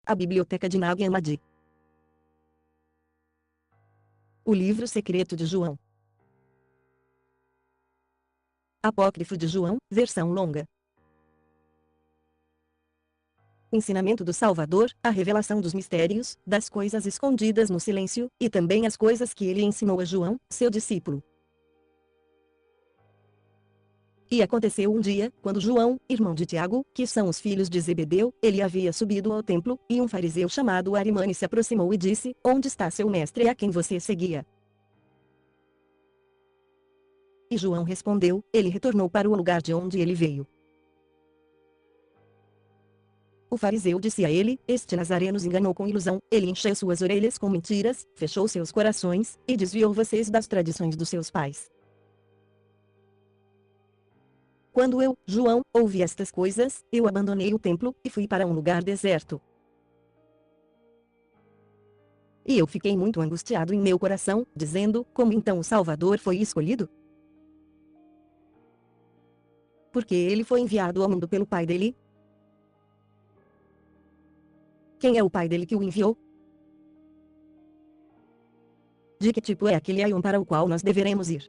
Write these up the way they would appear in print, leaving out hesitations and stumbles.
A Biblioteca de Nag Hammadi. O Livro Secreto de João. Apócrifo de João, versão longa. Ensinamento do Salvador, a revelação dos mistérios, das coisas escondidas no silêncio, e também as coisas que ele ensinou a João, seu discípulo. E aconteceu um dia, quando João, irmão de Tiago, que são os filhos de Zebedeu, ele havia subido ao templo, e um fariseu chamado Arimane se aproximou e disse: Onde está seu mestre a quem você seguia? E João respondeu: Ele retornou para o lugar de onde ele veio. O fariseu disse a ele: Este Nazareno nos enganou com ilusão, ele encheu suas orelhas com mentiras, fechou seus corações, e desviou vocês das tradições dos seus pais. Quando eu, João, ouvi estas coisas, eu abandonei o templo, e fui para um lugar deserto. E eu fiquei muito angustiado em meu coração, dizendo: Como então o Salvador foi escolhido? Porque ele foi enviado ao mundo pelo Pai dele? Quem é o Pai dele que o enviou? De que tipo é aquele Aion para o qual nós deveremos ir?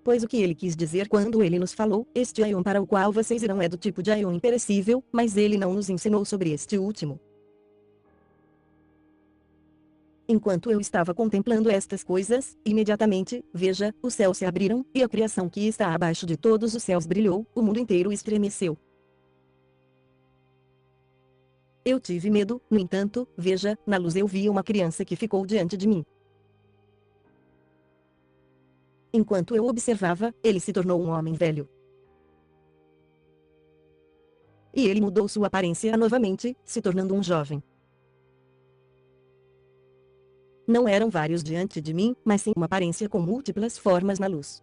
Pois o que ele quis dizer quando ele nos falou: Este Aion para o qual vocês irão é do tipo de Aion imperecível, mas ele não nos ensinou sobre este último. Enquanto eu estava contemplando estas coisas, imediatamente, veja, os céus se abriram, e a criação que está abaixo de todos os céus brilhou, o mundo inteiro estremeceu. Eu tive medo, no entanto, veja, na luz eu vi uma criança que ficou diante de mim. Enquanto eu observava, ele se tornou um homem velho. E ele mudou sua aparência novamente, se tornando um jovem. Não eram vários diante de mim, mas sim uma aparência com múltiplas formas na luz.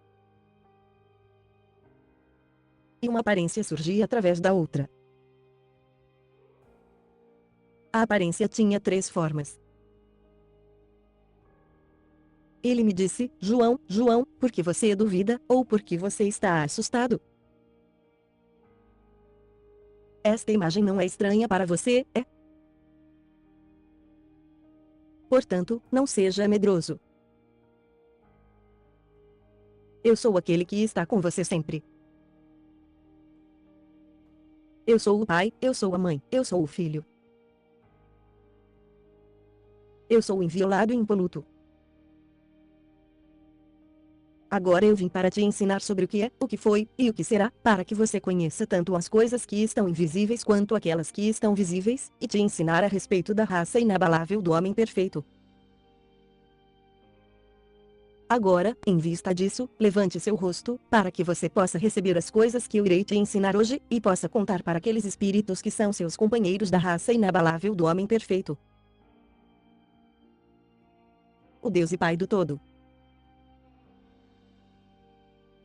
E uma aparência surgia através da outra. A aparência tinha 3 formas. Ele me disse: João, João, por que você duvida, ou por que você está assustado? Esta imagem não é estranha para você, é? Portanto, não seja medroso. Eu sou aquele que está com você sempre. Eu sou o pai, eu sou a mãe, eu sou o filho. Eu sou o inviolado e impoluto. Agora eu vim para te ensinar sobre o que é, o que foi, e o que será, para que você conheça tanto as coisas que estão invisíveis quanto aquelas que estão visíveis, e te ensinar a respeito da raça inabalável do homem perfeito. Agora, em vista disso, levante seu rosto, para que você possa receber as coisas que eu irei te ensinar hoje, e possa contar para aqueles espíritos que são seus companheiros da raça inabalável do homem perfeito. O Deus e Pai do Todo.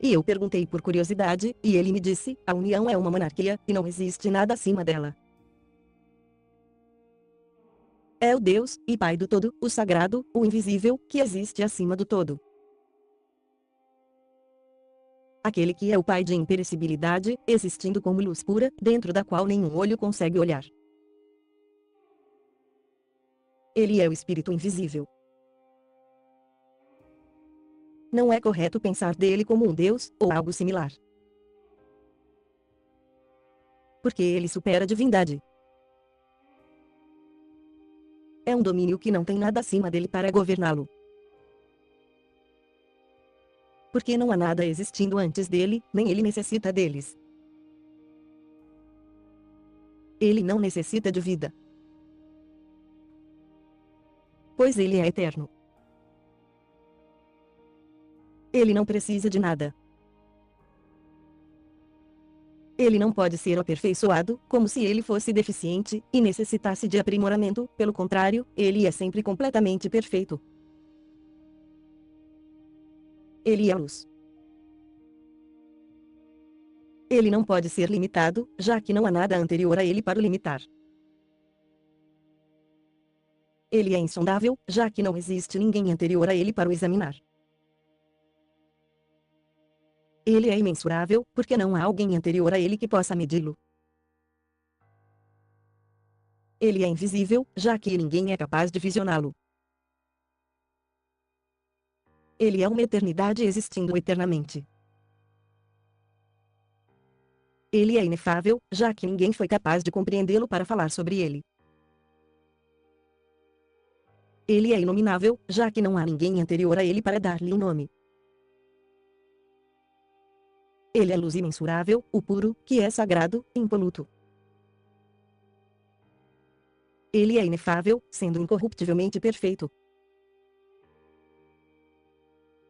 E eu perguntei por curiosidade, e ele me disse: a união é uma monarquia, e não existe nada acima dela. É o Deus e Pai do Todo, o sagrado, o invisível, que existe acima do todo. Aquele que é o Pai de imperecibilidade, existindo como luz pura, dentro da qual nenhum olho consegue olhar. Ele é o Espírito invisível. Não é correto pensar dele como um Deus, ou algo similar. Porque ele supera a divindade. É um domínio que não tem nada acima dele para governá-lo. Porque não há nada existindo antes dele, nem ele necessita deles. Ele não necessita de vida. Pois ele é eterno. Ele não precisa de nada. Ele não pode ser aperfeiçoado, como se ele fosse deficiente, e necessitasse de aprimoramento, pelo contrário, ele é sempre completamente perfeito. Ele é a luz. Ele não pode ser limitado, já que não há nada anterior a ele para o limitar. Ele é insondável, já que não existe ninguém anterior a ele para o examinar. Ele é imensurável, porque não há alguém anterior a ele que possa medi-lo. Ele é invisível, já que ninguém é capaz de visioná-lo. Ele é uma eternidade existindo eternamente. Ele é inefável, já que ninguém foi capaz de compreendê-lo para falar sobre ele. Ele é inominável, já que não há ninguém anterior a ele para dar-lhe um nome. Ele é luz imensurável, o puro, que é sagrado, impoluto. Ele é inefável, sendo incorruptivelmente perfeito.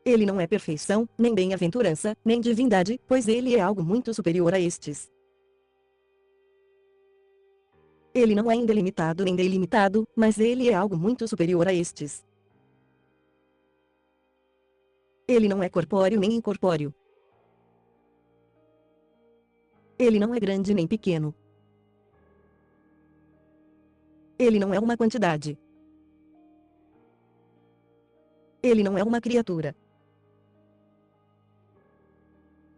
Ele não é perfeição, nem bem-aventurança, nem divindade, pois ele é algo muito superior a estes. Ele não é indelimitado nem delimitado, mas ele é algo muito superior a estes. Ele não é corpóreo nem incorpóreo. Ele não é grande nem pequeno. Ele não é uma quantidade. Ele não é uma criatura.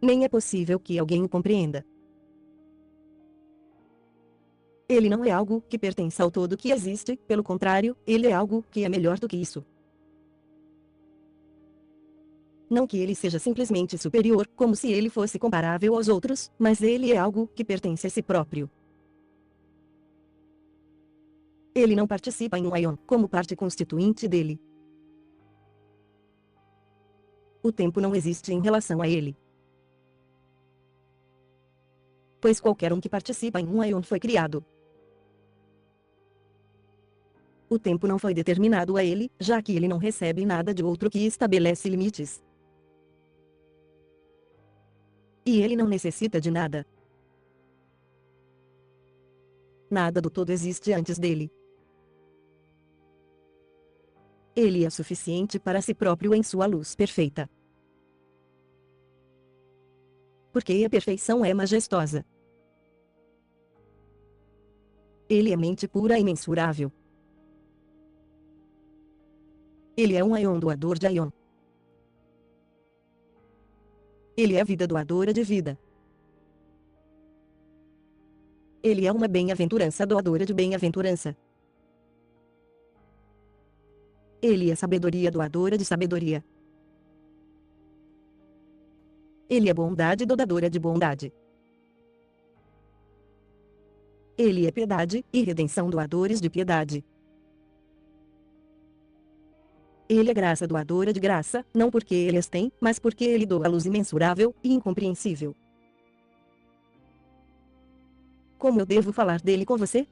Nem é possível que alguém o compreenda. Ele não é algo que pertence ao todo que existe, pelo contrário, ele é algo que é melhor do que isso. Não que ele seja simplesmente superior, como se ele fosse comparável aos outros, mas ele é algo que pertence a si próprio. Ele não participa em um aion, como parte constituinte dele. O tempo não existe em relação a ele. Pois qualquer um que participa em um aion foi criado. O tempo não foi determinado a ele, já que ele não recebe nada de outro que estabelece limites. E ele não necessita de nada. Nada do todo existe antes dele. Ele é suficiente para si próprio em sua luz perfeita. Porque a perfeição é majestosa. Ele é mente pura e imensurável. Ele é um aion doador de aion. Ele é vida doadora de vida. Ele é uma bem-aventurança doadora de bem-aventurança. Ele é sabedoria doadora de sabedoria. Ele é bondade doadora de bondade. Ele é piedade e redenção doadores de piedade. Ele é graça doadora de graça, não porque ele as tem, mas porque ele doa a luz imensurável e incompreensível. Como eu devo falar dele com você?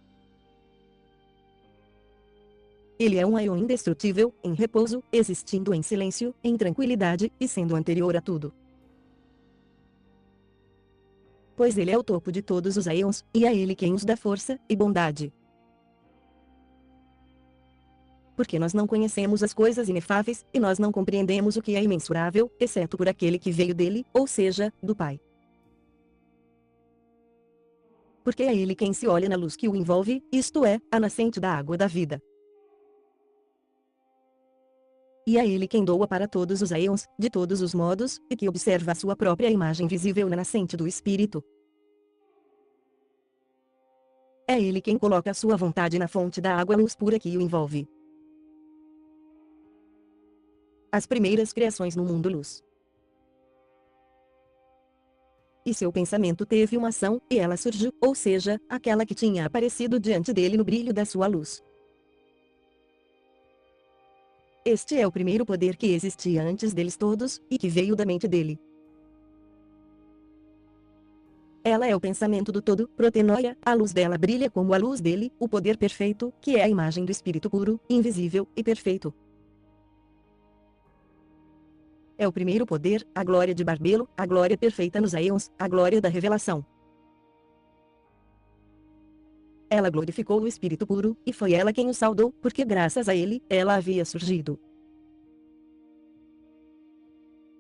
Ele é um aion indestrutível, em repouso, existindo em silêncio, em tranquilidade, e sendo anterior a tudo. Pois ele é o topo de todos os aions, e é ele quem os dá força e bondade. Porque nós não conhecemos as coisas inefáveis, e nós não compreendemos o que é imensurável, exceto por aquele que veio dele, ou seja, do Pai. Porque é ele quem se olha na luz que o envolve, isto é, a nascente da água da vida. E é ele quem doa para todos os aeons, de todos os modos, e que observa a sua própria imagem visível na nascente do Espírito. É ele quem coloca a sua vontade na fonte da água luz pura que o envolve. As primeiras criações no mundo luz. E seu pensamento teve uma ação, e ela surgiu, ou seja, aquela que tinha aparecido diante dele no brilho da sua luz. Este é o primeiro poder que existia antes deles todos, e que veio da mente dele. Ela é o pensamento do todo, protenoia, a luz dela brilha como a luz dele, o poder perfeito, que é a imagem do Espírito puro, invisível e perfeito. É o primeiro poder, a glória de Barbelo, a glória perfeita nos aeons, a glória da revelação. Ela glorificou o Espírito puro, e foi ela quem o saudou, porque graças a ele, ela havia surgido.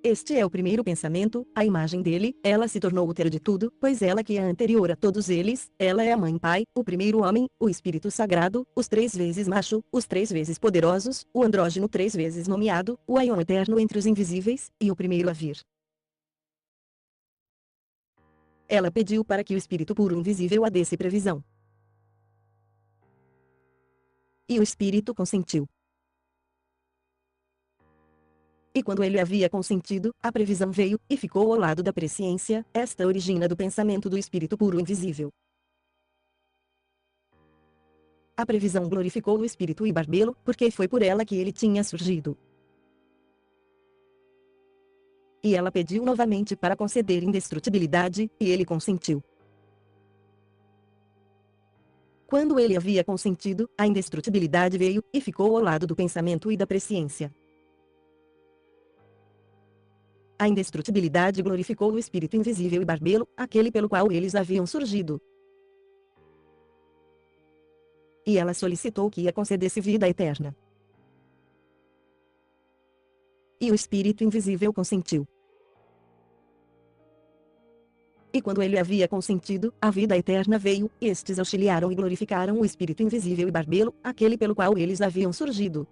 Este é o primeiro pensamento, a imagem dele, ela se tornou útero de tudo, pois ela que é anterior a todos eles, ela é a mãe-pai, o primeiro homem, o Espírito Sagrado, os 3 vezes macho, os 3 vezes poderosos, o andrógeno 3 vezes nomeado, o aion eterno entre os invisíveis, e o primeiro a vir. Ela pediu para que o Espírito puro invisível a desse previsão. E o Espírito consentiu. E quando ele havia consentido, a previsão veio, e ficou ao lado da presciência. Esta origina do pensamento do Espírito puro invisível. A previsão glorificou o Espírito e Barbelo, porque foi por ela que ele tinha surgido. E ela pediu novamente para conceder indestrutibilidade, e ele consentiu. Quando ele havia consentido, a indestrutibilidade veio, e ficou ao lado do pensamento e da presciência. A indestrutibilidade glorificou o Espírito invisível e Barbelo, aquele pelo qual eles haviam surgido. E ela solicitou que a concedesse vida eterna. E o Espírito invisível consentiu. E quando ele havia consentido, a vida eterna veio, e estes auxiliaram e glorificaram o Espírito invisível e Barbelo, aquele pelo qual eles haviam surgido.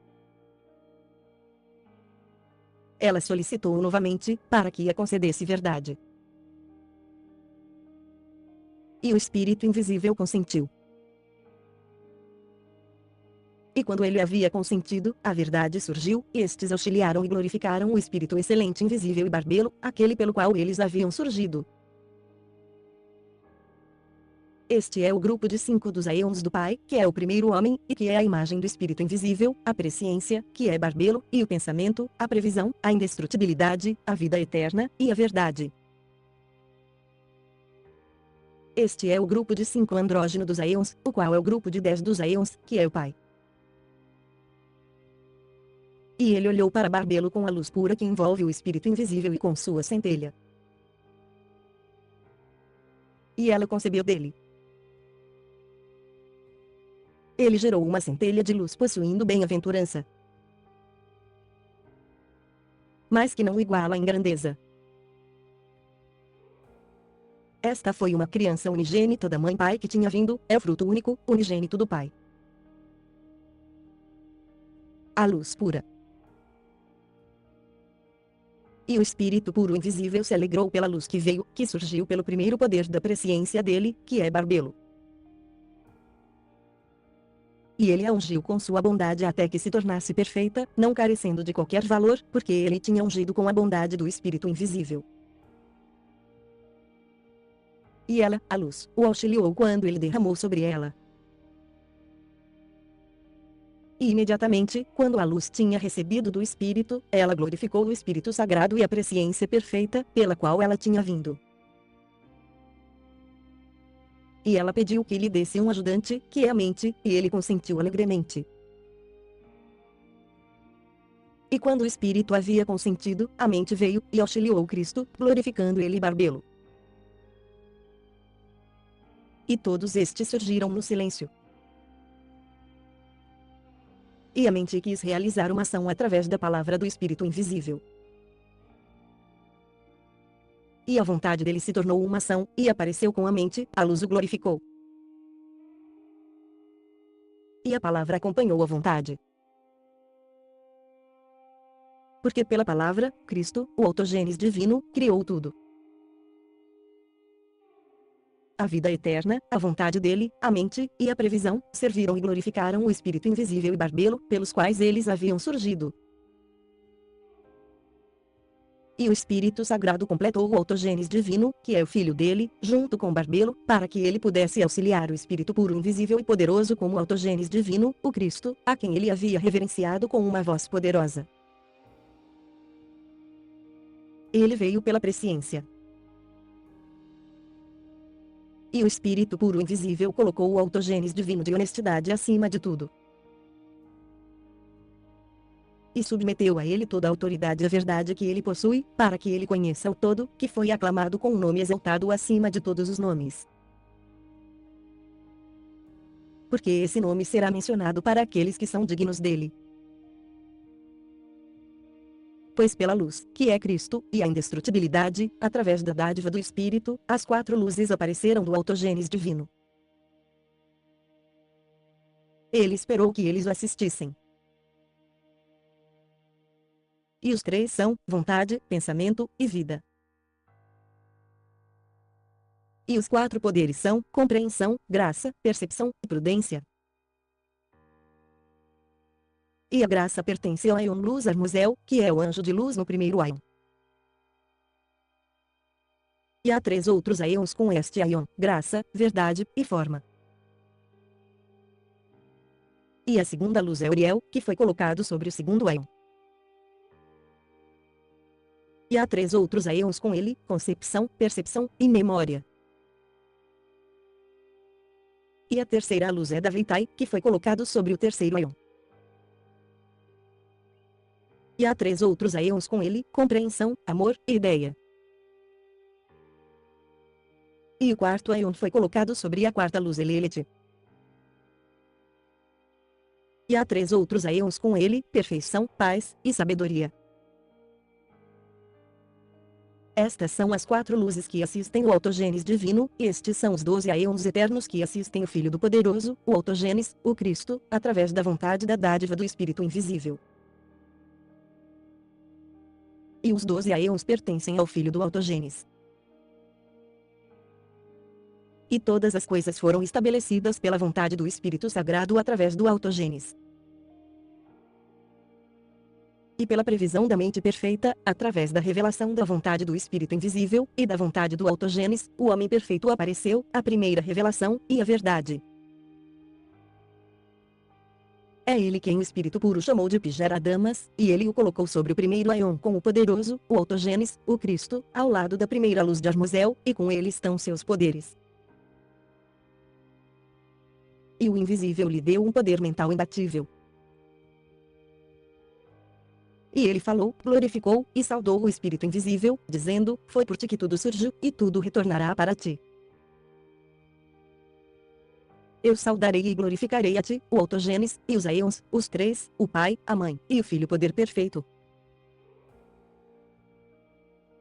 Ela solicitou novamente, para que a concedesse verdade. E o Espírito invisível consentiu. E quando ele havia consentido, a verdade surgiu, e estes auxiliaram e glorificaram o Espírito excelente invisível e Barbelo, aquele pelo qual eles haviam surgido. Este é o grupo de 5 dos aeons do Pai, que é o primeiro homem, e que é a imagem do Espírito invisível, a presciência, que é Barbelo, e o pensamento, a previsão, a indestrutibilidade, a vida eterna, e a verdade. Este é o grupo de 5 andrógeno dos aeons, o qual é o grupo de 10 dos aeons, que é o Pai. E ele olhou para Barbelo com a luz pura que envolve o Espírito invisível e com sua centelha. E ela concebeu dele. Ele gerou uma centelha de luz possuindo bem-aventurança, mas que não iguala em grandeza. Esta foi uma criança unigênita da mãe-pai que tinha vindo, é o fruto único, unigênito do Pai. A luz pura. E o Espírito puro invisível se alegrou pela luz que veio, que surgiu pelo primeiro poder da presciência dele, que é Barbelo. E ele a ungiu com sua bondade até que se tornasse perfeita, não carecendo de qualquer valor, porque ele tinha ungido com a bondade do Espírito invisível. E ela, a luz, o auxiliou quando ele derramou sobre ela. E imediatamente, quando a luz tinha recebido do Espírito, ela glorificou o Espírito Sagrado e a presciência perfeita, pela qual ela tinha vindo. E ela pediu que lhe desse um ajudante, que é a mente, e ele consentiu alegremente. E quando o Espírito havia consentido, a mente veio, e auxiliou Cristo, glorificando ele Barbelo. E todos estes surgiram no silêncio. E a mente quis realizar uma ação através da palavra do Espírito invisível. E a vontade dele se tornou uma ação, e apareceu com a mente, a luz o glorificou. E a palavra acompanhou a vontade. Porque pela palavra, Cristo, o autogênes divino, criou tudo. A vida eterna, a vontade dele, a mente, e a previsão, serviram e glorificaram o Espírito invisível e Barbelo, pelos quais eles haviam surgido. E o Espírito Sagrado completou o autogênes divino, que é o Filho dele, junto com Barbelo, para que ele pudesse auxiliar o Espírito puro invisível e poderoso como o autogênes divino, o Cristo, a quem ele havia reverenciado com uma voz poderosa. Ele veio pela presciência. E o Espírito puro invisível colocou o autogênes divino de honestidade acima de tudo. E submeteu a ele toda a autoridade e a verdade que ele possui, para que ele conheça o todo, que foi aclamado com um nome exaltado acima de todos os nomes. Porque esse nome será mencionado para aqueles que são dignos dele. Pois pela luz, que é Cristo, e a indestrutibilidade, através da dádiva do Espírito, as 4 luzes apareceram do autogênes divino. Ele esperou que eles o assistissem. E os 3 são, vontade, pensamento, e vida. E os 4 poderes são, compreensão, graça, percepção, e prudência. e a graça pertence ao Aion Luz Armuzel, que é o anjo de luz no primeiro Aion. E há 3 outros Aeons com este Aion, graça, verdade, e forma. E a segunda luz é Uriel, que foi colocado sobre o segundo Aion. E há 3 outros Aeons com ele, concepção, percepção, e memória. E a terceira luz é Daveitai, que foi colocado sobre o terceiro Aion. E há 3 outros Aeons com ele, compreensão, amor, e ideia. E o quarto Aion foi colocado sobre a quarta luz Elelete. E há 3 outros Aeons com ele, perfeição, paz, e sabedoria. Estas são as 4 luzes que assistem o autogênes divino, e estes são os 12 Aeons eternos que assistem o Filho do Poderoso, o autogênes, o Cristo, através da vontade da dádiva do Espírito Invisível. E os 12 Aeons pertencem ao Filho do autogênes. E todas as coisas foram estabelecidas pela vontade do Espírito Sagrado através do autogênes. E pela previsão da mente perfeita, através da revelação da vontade do Espírito Invisível, e da vontade do autogênes, o homem perfeito apareceu, a primeira revelação, e a verdade. É ele quem o Espírito Puro chamou de Pijara-Damas, e ele o colocou sobre o primeiro Aion com o poderoso, o autogênes, o Cristo, ao lado da primeira luz de Armuzel, e com ele estão seus poderes. E o Invisível lhe deu um poder mental imbatível. E ele falou, glorificou, e saudou o Espírito Invisível, dizendo, foi por ti que tudo surgiu, e tudo retornará para ti. Eu saudarei e glorificarei a ti, o autogênes, e os Aeons, os 3, o Pai, a Mãe, e o Filho Poder Perfeito.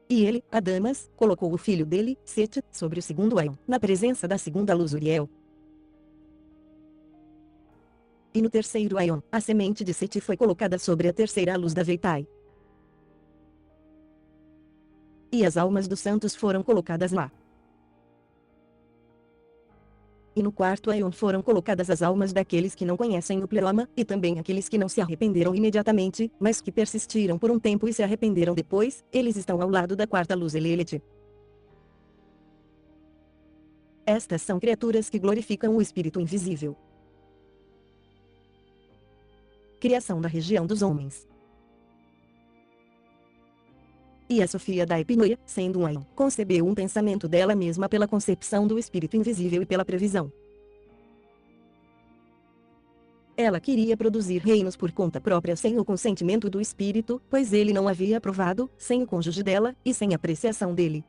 E ele, Adamas, colocou o filho dele, Set, sobre o segundo Aion, na presença da segunda luz Uriel. E no terceiro Aion, a semente de Seti foi colocada sobre a terceira luz da Veitai. E as almas dos santos foram colocadas lá. E no quarto Aion foram colocadas as almas daqueles que não conhecem o Pleroma, e também aqueles que não se arrependeram imediatamente, mas que persistiram por um tempo e se arrependeram depois, eles estão ao lado da quarta luz Elelete. Estas são criaturas que glorificam o Espírito Invisível. Criação da região dos homens. E a Sofia da Epinoia, sendo um Aion, concebeu um pensamento dela mesma pela concepção do Espírito Invisível e pela previsão. Ela queria produzir reinos por conta própria sem o consentimento do Espírito, pois ele não havia aprovado, sem o cônjuge dela, e sem apreciação dele.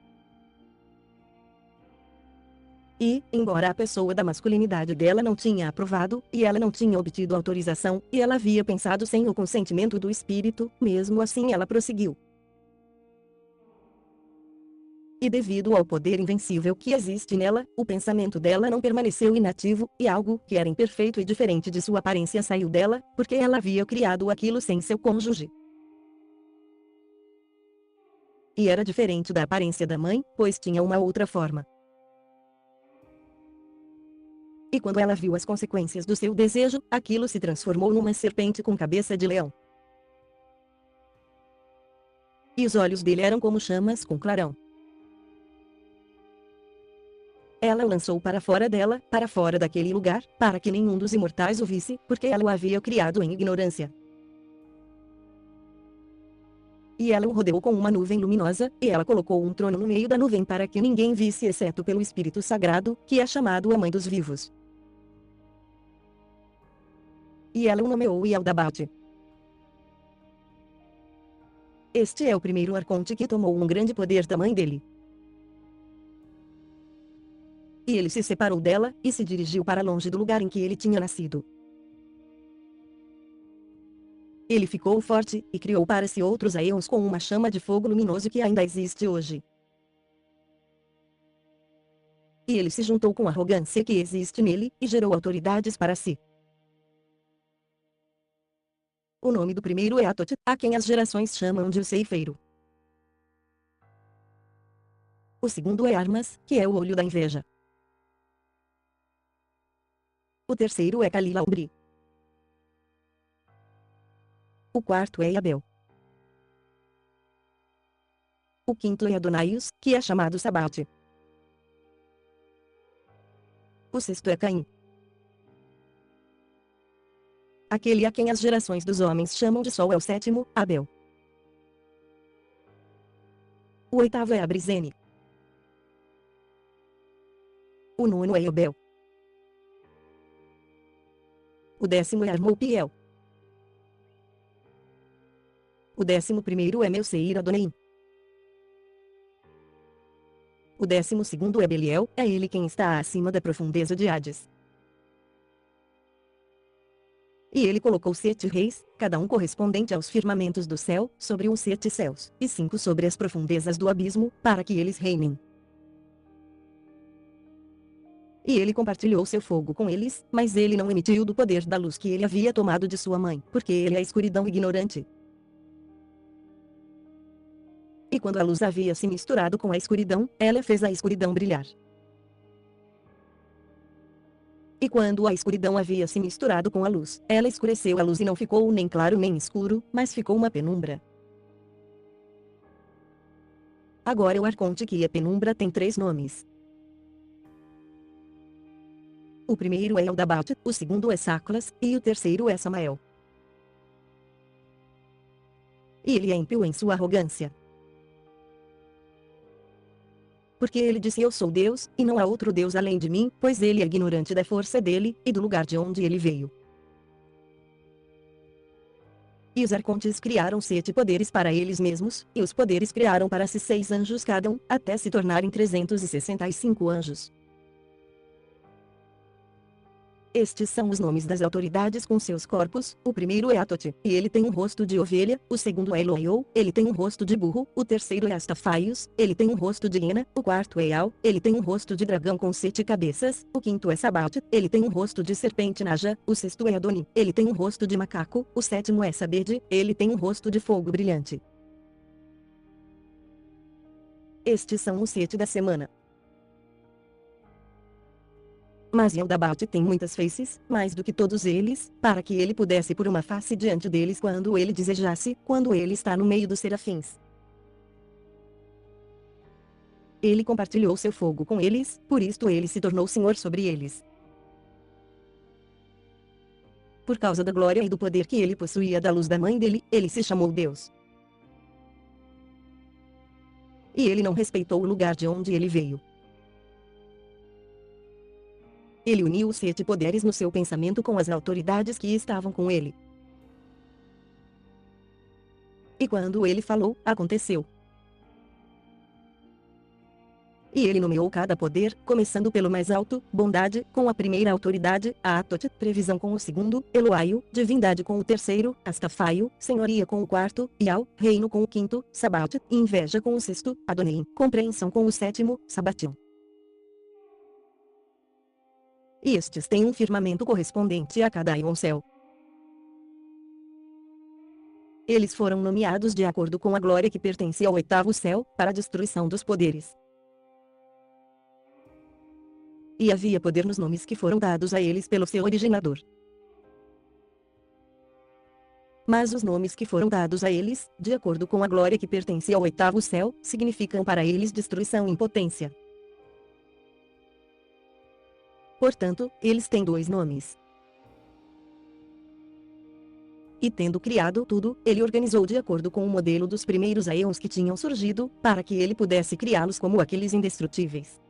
E, embora a pessoa da masculinidade dela não tinha aprovado, e ela não tinha obtido autorização, e ela havia pensado sem o consentimento do Espírito, mesmo assim ela prosseguiu. E devido ao poder invencível que existe nela, o pensamento dela não permaneceu inativo, e algo que era imperfeito e diferente de sua aparência saiu dela, porque ela havia criado aquilo sem seu cônjuge. E era diferente da aparência da mãe, pois tinha uma outra forma. E quando ela viu as consequências do seu desejo, aquilo se transformou numa serpente com cabeça de leão. E os olhos dele eram como chamas com clarão. Ela o lançou para fora dela, para fora daquele lugar, para que nenhum dos imortais o visse, porque ela o havia criado em ignorância. E ela o rodeou com uma nuvem luminosa, e ela colocou um trono no meio da nuvem para que ninguém visse exceto pelo Espírito Sagrado, que é chamado a Mãe dos Vivos. E ela o nomeou Yaldabaoth. Este é o primeiro arconte que tomou um grande poder da mãe dele. E ele se separou dela, e se dirigiu para longe do lugar em que ele tinha nascido. Ele ficou forte, e criou para si outros Aeons com uma chama de fogo luminoso que ainda existe hoje. E ele se juntou com a arrogância que existe nele, e gerou autoridades para si. O nome do primeiro é Atot, a quem as gerações chamam de o ceifeiro. O segundo é Armas, que é o olho da inveja. O terceiro é Kalilaubri. o quarto é Abel. O quinto é Adonaios, que é chamado Sabate. O sexto é Caim, aquele a quem as gerações dos homens chamam de Sol. É o sétimo, Abel. O oitavo é Abrizene. O nono é Eubel. O décimo é Armopiel. O 11º é Melseir Adoneim. O 12º é Beliel, é ele quem está acima da profundeza de Hades. E ele colocou 7 reis, cada um correspondente aos firmamentos do céu, sobre os 7 céus, e 5 sobre as profundezas do abismo, para que eles reinem. E ele compartilhou seu fogo com eles, mas ele não emitiu do poder da luz que ele havia tomado de sua mãe, porque ele é a escuridão ignorante. E quando a luz havia se misturado com a escuridão, ela fez a escuridão brilhar. E quando a escuridão havia se misturado com a luz, ela escureceu a luz e não ficou nem claro nem escuro, mas ficou uma penumbra. Agora o arconte que é penumbra tem 3 nomes. O primeiro é Eldabate, o segundo é Saclas, e o terceiro é Samael. E ele é ímpio em sua arrogância. Porque ele disse: eu sou Deus, e não há outro Deus além de mim, pois ele é ignorante da força dele, e do lugar de onde ele veio. E os arcontes criaram 7 poderes para eles mesmos, e os poderes criaram para si 6 anjos cada um, até se tornarem 365 anjos. Estes são os nomes das autoridades com seus corpos. O primeiro é Atote, e ele tem um rosto de ovelha. O segundo é Eloiou, ele tem um rosto de burro. O terceiro é Astafaios, ele tem um rosto de hiena. O quarto é Eal, ele tem um rosto de dragão com 7 cabeças. O quinto é Sabate, ele tem um rosto de serpente naja. O sexto é Adoni, ele tem um rosto de macaco. O sétimo é Sabede, ele tem um rosto de fogo brilhante. Estes são os 7 da semana. Mas Eldabate tem muitas faces, mais do que todos eles, para que ele pudesse pôr uma face diante deles quando ele desejasse, quando ele está no meio dos serafins. Ele compartilhou seu fogo com eles, por isto ele se tornou senhor sobre eles. Por causa da glória e do poder que ele possuía da luz da mãe dele, ele se chamou Deus. E ele não respeitou o lugar de onde ele veio. Ele uniu os 7 poderes no seu pensamento com as autoridades que estavam com ele. E quando ele falou, aconteceu. E ele nomeou cada poder, começando pelo mais alto, bondade, com a primeira autoridade, a Atot, previsão com o segundo, Eloaio, divindade com o terceiro, Astafaio, senhoria com o quarto, Ial, reino com o quinto, Sabat, inveja com o sexto, Adonim, compreensão com o sétimo, Sabatil. E estes têm um firmamento correspondente a cada céu. Eles foram nomeados de acordo com a glória que pertence ao 8º céu, para a destruição dos poderes. E havia poder nos nomes que foram dados a eles pelo seu originador. Mas os nomes que foram dados a eles, de acordo com a glória que pertence ao 8º céu, significam para eles destruição e impotência. Portanto, eles têm 2 nomes. E tendo criado tudo, ele organizou de acordo com o modelo dos primeiros aeons que tinham surgido, para que ele pudesse criá-los como aqueles indestrutíveis.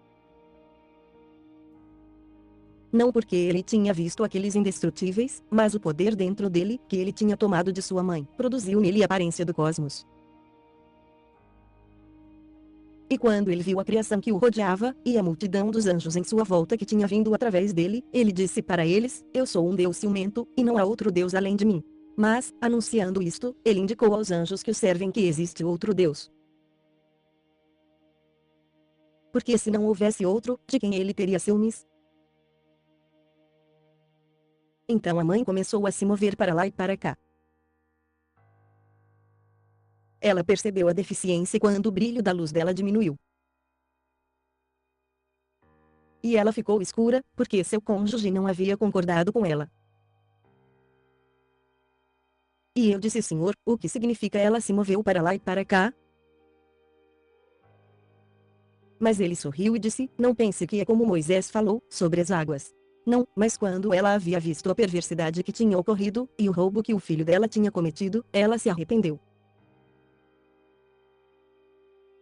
Não porque ele tinha visto aqueles indestrutíveis, mas o poder dentro dele, que ele tinha tomado de sua mãe, produziu nele a aparência do cosmos. E quando ele viu a criação que o rodeava, e a multidão dos anjos em sua volta que tinha vindo através dele, ele disse para eles: eu sou um Deus ciumento, e não há outro Deus além de mim. Mas, anunciando isto, ele indicou aos anjos que o servem que existe outro Deus. Porque se não houvesse outro, de quem ele teria ciúmes? Então a mãe começou a se mover para lá e para cá. Ela percebeu a deficiência quando o brilho da luz dela diminuiu. E ela ficou escura, porque seu cônjuge não havia concordado com ela. E eu disse: Senhor, o que significa ela se moveu para lá e para cá? Mas ele sorriu e disse: Não pense que é como Moisés falou, sobre as águas. Não, mas quando ela havia visto a perversidade que tinha ocorrido, e o roubo que o filho dela tinha cometido, ela se arrependeu.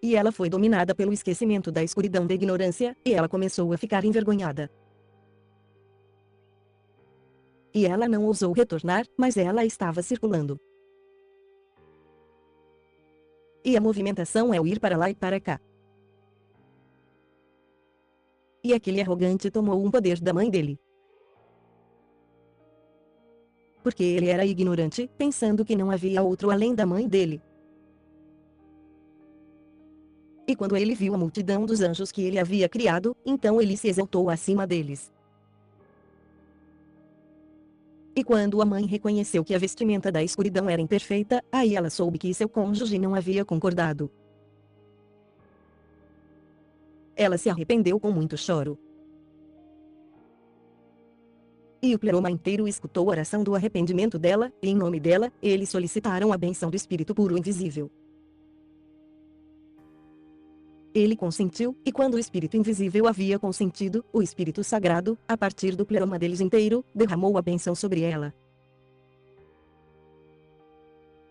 E ela foi dominada pelo esquecimento da escuridão da ignorância, e ela começou a ficar envergonhada. E ela não ousou retornar, mas ela estava circulando. E a movimentação é o ir para lá e para cá. E aquele arrogante tomou um poder da mãe dele. Porque ele era ignorante, pensando que não havia outro além da mãe dele. E quando ele viu a multidão dos anjos que ele havia criado, então ele se exaltou acima deles. E quando a mãe reconheceu que a vestimenta da escuridão era imperfeita, aí ela soube que seu cônjuge não havia concordado. Ela se arrependeu com muito choro. E o pleroma inteiro escutou a oração do arrependimento dela, e em nome dela, eles solicitaram a benção do Espírito puro invisível. Ele consentiu, e quando o Espírito invisível havia consentido, o Espírito Sagrado, a partir do pleroma deles inteiro, derramou a benção sobre ela.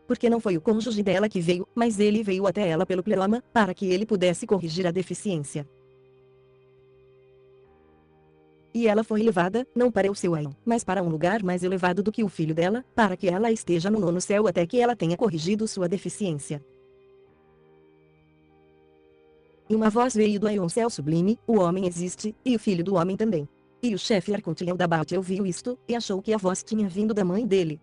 Porque não foi o cônjuge dela que veio, mas ele veio até ela pelo pleroma, para que ele pudesse corrigir a deficiência. E ela foi levada, não para o seu Aion, mas para um lugar mais elevado do que o filho dela, para que ela esteja no nono céu até que ela tenha corrigido sua deficiência. E uma voz veio do Aion céu sublime: o homem existe, e o filho do homem também. E o chefe Arcontiel da Baut ouviu isto, e achou que a voz tinha vindo da mãe dele.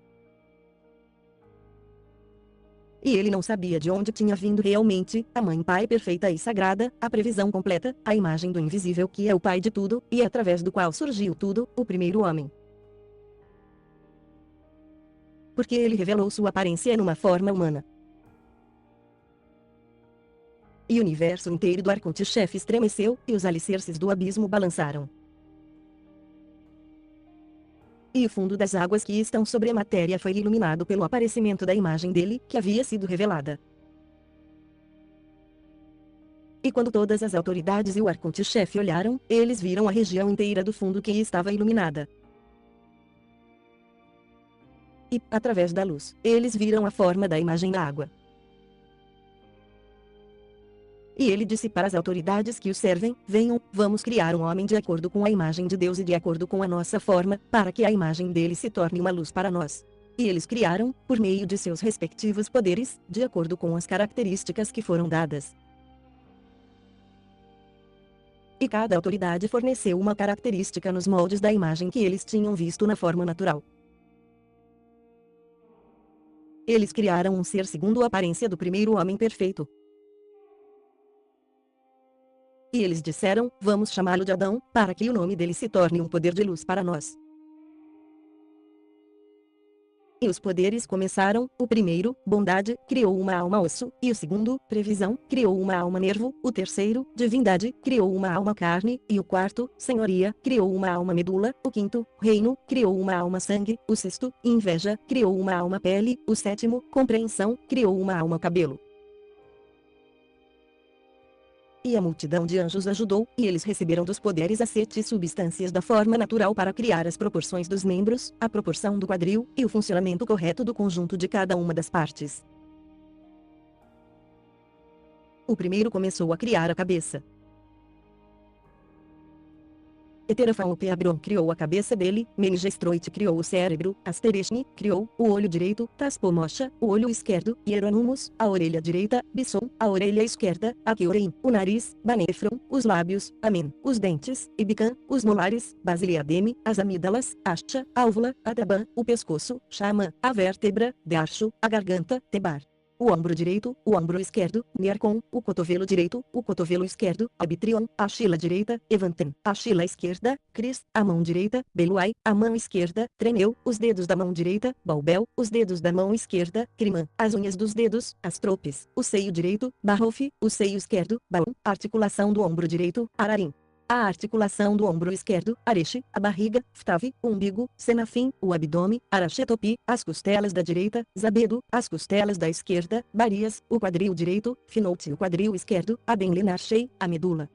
E ele não sabia de onde tinha vindo realmente, a mãe Pai perfeita e sagrada, a previsão completa, a imagem do invisível que é o Pai de tudo, e através do qual surgiu tudo, o primeiro homem. Porque ele revelou sua aparência numa forma humana. E o universo inteiro do Arconte-chefe estremeceu, e os alicerces do abismo balançaram. E o fundo das águas que estão sobre a matéria foi iluminado pelo aparecimento da imagem dele, que havia sido revelada. E quando todas as autoridades e o Arconte-chefe olharam, eles viram a região inteira do fundo que estava iluminada. E, através da luz, eles viram a forma da imagem na água. E ele disse para as autoridades que o servem: venham, vamos criar um homem de acordo com a imagem de Deus e de acordo com a nossa forma, para que a imagem dele se torne uma luz para nós. E eles criaram, por meio de seus respectivos poderes, de acordo com as características que foram dadas. E cada autoridade forneceu uma característica nos moldes da imagem que eles tinham visto na forma natural. Eles criaram um ser segundo a aparência do primeiro homem perfeito. E eles disseram: vamos chamá-lo de Adão, para que o nome dele se torne um poder de luz para nós. E os poderes começaram: o primeiro, bondade, criou uma alma osso, e o segundo, previsão, criou uma alma nervo, o terceiro, divindade, criou uma alma carne, e o quarto, senhoria, criou uma alma medula, o quinto, reino, criou uma alma sangue, o sexto, inveja, criou uma alma pele, o sétimo, compreensão, criou uma alma cabelo. E a multidão de anjos ajudou, e eles receberam dos poderes as 7 substâncias da forma natural para criar as proporções dos membros, a proporção do quadril, e o funcionamento correto do conjunto de cada uma das partes. O primeiro começou a criar a cabeça. Eterafão-Peabron criou a cabeça dele, Menisgestroite criou o cérebro, Astereshni criou o olho direito, Taspomosha, o olho esquerdo, Hieronymus, a orelha direita, Bisson, a orelha esquerda, Aquiorein, o nariz, Banefron, os lábios, Amen, os dentes, Ibican, os molares, Basileademe, as amígdalas, Asha, álvula, Ataban, o pescoço, Xamã, a vértebra, Dearcho, a garganta, Tebar. O ombro direito, o ombro esquerdo, Niarcon, o cotovelo direito, o cotovelo esquerdo, Abitrion, a axila direita, Evanten, a axila esquerda, Cris, a mão direita, Beluai, a mão esquerda, Treneu, os dedos da mão direita, Balbel, os dedos da mão esquerda, Crimã, as unhas dos dedos, as tropes, o seio direito, Barrof, o seio esquerdo, Baum, articulação do ombro direito, Ararim. a articulação do ombro esquerdo, areche, a barriga, ftave, o umbigo, senafim, o abdômen, arachetopi, as costelas da direita, zabedo, as costelas da esquerda, barias, o quadril direito, finote o quadril esquerdo, a benlinarchei, a medula.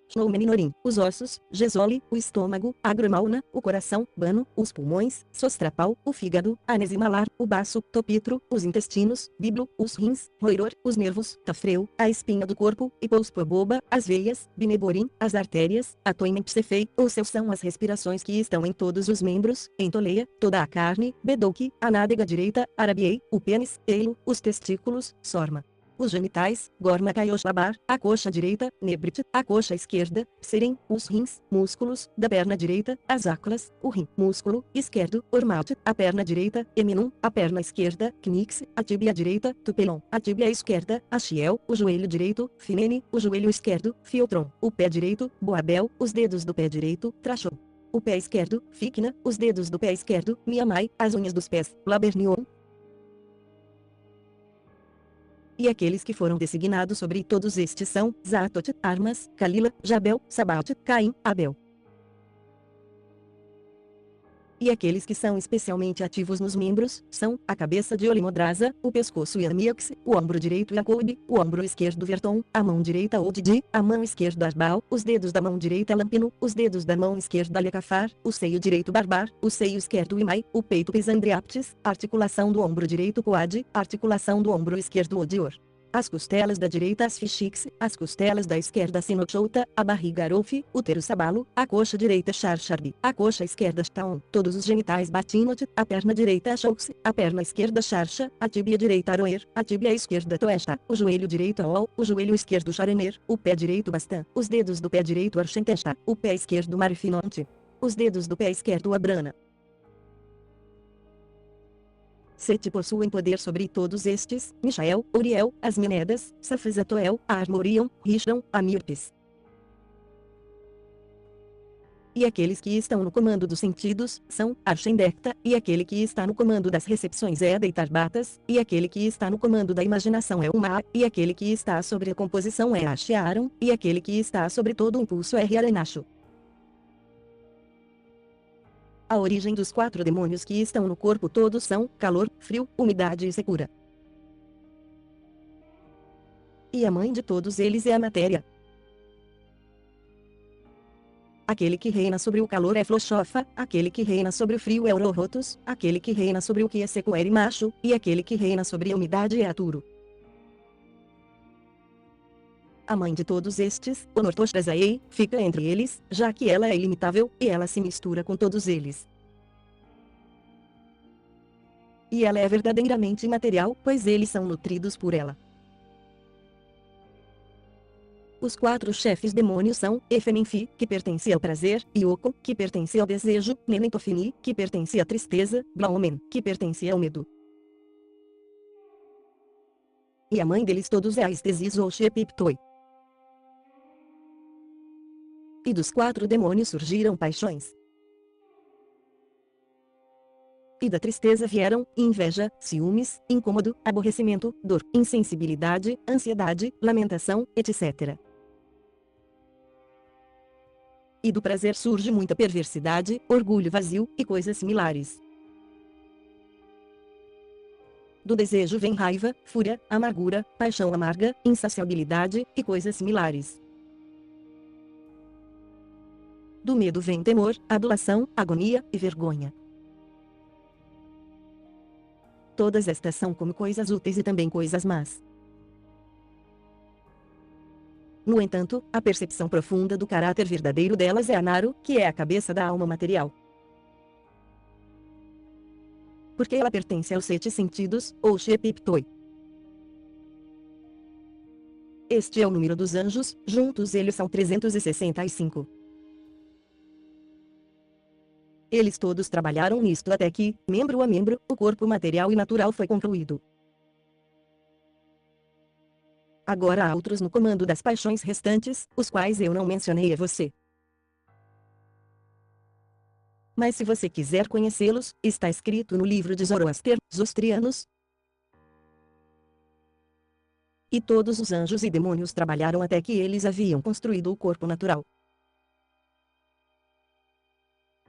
Shnoumenorim, os ossos, gesole, o estômago, a gromauna, o coração, bano, os pulmões, sostrapal, o fígado, anesimalar, o baço, topitro, os intestinos, biblo, os rins, roiror, os nervos, tafreu, a espinha do corpo, hipospoboba, as veias, bineborim, as artérias, atoimentcefei, os seus são as respirações que estão em todos os membros, entoleia, toda a carne, bedouki, a nádega direita, arabiei, o pênis, eilo, os testículos, sorma. Os genitais, gorma caioshlabar, a coxa direita, nebrit, a coxa esquerda, serem, os rins, músculos, da perna direita, as áculas, o rim, músculo, esquerdo, ormalt, a perna direita, eminum, a perna esquerda, knix, a tíbia direita, tupelon, a tíbia esquerda, axiel, o joelho direito, finene, o joelho esquerdo, fiotron, o pé direito, boabel, os dedos do pé direito, trachon. O pé esquerdo, ficna, os dedos do pé esquerdo, miamai, as unhas dos pés, labernion. E aqueles que foram designados sobre todos estes são, Zatot, Armas, Calila, Jabel, Sabat, Caim, Abel. E aqueles que são especialmente ativos nos membros, são, a cabeça de Olimodrasa, o pescoço Yamiex, o ombro direito Yacob, o ombro esquerdo Verton, a mão direita Odidi, a mão esquerda Arbal, os dedos da mão direita Lampino, os dedos da mão esquerda Lecafar, o seio direito Barbar, o seio esquerdo Imai, o peito Pisandriaptis, articulação do ombro direito Coad, articulação do ombro esquerdo Odior. As costelas da direita Asfixix, as costelas da esquerda Sinochouta, a barriga Arofi, útero Sabalo, a coxa direita Charcharbi, a coxa esquerda Staon, todos os genitais Batinot, a perna direita Ashoux, a perna esquerda Charcha, a tíbia direita Aroer, a tíbia esquerda Toesta, o joelho direito Aol, o joelho esquerdo Charener, o pé direito Bastan, os dedos do pé direito Archentesta, o pé esquerdo Marifinonte, os dedos do pé esquerdo Abrana. Sete possuem poder sobre todos estes, Michael, Uriel, as Menedas, Safazatoel, a Armorion, Rishon, a Mirpes. E aqueles que estão no comando dos sentidos, são, Archendecta, e aquele que está no comando das recepções é a Deitarbatas, e aquele que está no comando da imaginação é Uma, e aquele que está sobre a composição é Ashiaron, e aquele que está sobre todo o impulso é Riarenacho. A origem dos 4 demônios que estão no corpo todos são, calor, frio, umidade e secura. E a mãe de todos eles é a matéria. Aquele que reina sobre o calor é Floshofa, aquele que reina sobre o frio é Ororotos, aquele que reina sobre o que é seco é Erimacho, e aquele que reina sobre a umidade é Aturo. A mãe de todos estes, Onortoshrazaei, fica entre eles, já que ela é ilimitável, e ela se mistura com todos eles. E ela é verdadeiramente imaterial, pois eles são nutridos por ela. Os 4 chefes demônios são, Efemenfi, que pertence ao prazer, Ioko, que pertence ao desejo, Nenentofini, que pertence à tristeza, Blaomen, que pertence ao medo. E a mãe deles todos é a Estesis ou Shepiptoi. E dos 4 demônios surgiram paixões. E da tristeza vieram, inveja, ciúmes, incômodo, aborrecimento, dor, insensibilidade, ansiedade, lamentação, etc. E do prazer surge muita perversidade, orgulho vazio, e coisas similares. Do desejo vem raiva, fúria, amargura, paixão amarga, insaciabilidade, e coisas similares. Do medo vem temor, adulação, agonia, e vergonha. Todas estas são como coisas úteis e também coisas más. No entanto, a percepção profunda do caráter verdadeiro delas é a Naru, que é a cabeça da alma material. Porque ela pertence aos 7 sentidos, ou Shepiptoi. Este é o número dos anjos, juntos eles são 365. Eles todos trabalharam nisto até que, membro a membro, o corpo material e natural foi concluído. Agora há outros no comando das paixões restantes, os quais eu não mencionei a você. Mas se você quiser conhecê-los, está escrito no livro de Zoroaster, Zostrianos. E todos os anjos e demônios trabalharam até que eles haviam construído o corpo natural.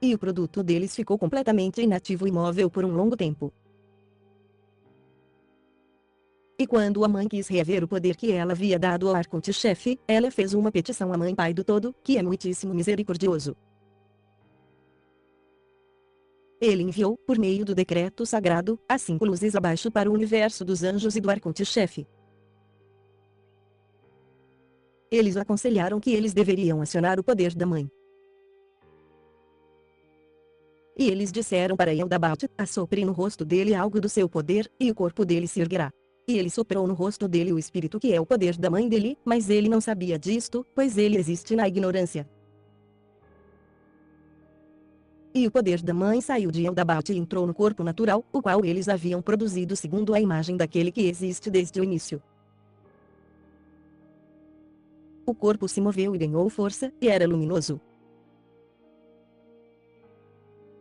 E o produto deles ficou completamente inativo e imóvel por um longo tempo. E quando a mãe quis reaver o poder que ela havia dado ao arconte-chefe, ela fez uma petição à mãe Pai do Todo, que é muitíssimo misericordioso. Ele enviou, por meio do decreto sagrado, as 5 luzes abaixo para o universo dos anjos e do arconte-chefe. Eles aconselharam que eles deveriam acionar o poder da mãe. E eles disseram para Eldabalt, assopre no rosto dele algo do seu poder, e o corpo dele se erguerá. E ele soprou no rosto dele o espírito que é o poder da mãe dele, mas ele não sabia disto, pois ele existe na ignorância. E o poder da mãe saiu de Eldabalt e entrou no corpo natural, o qual eles haviam produzido segundo a imagem daquele que existe desde o início. O corpo se moveu e ganhou força, e era luminoso.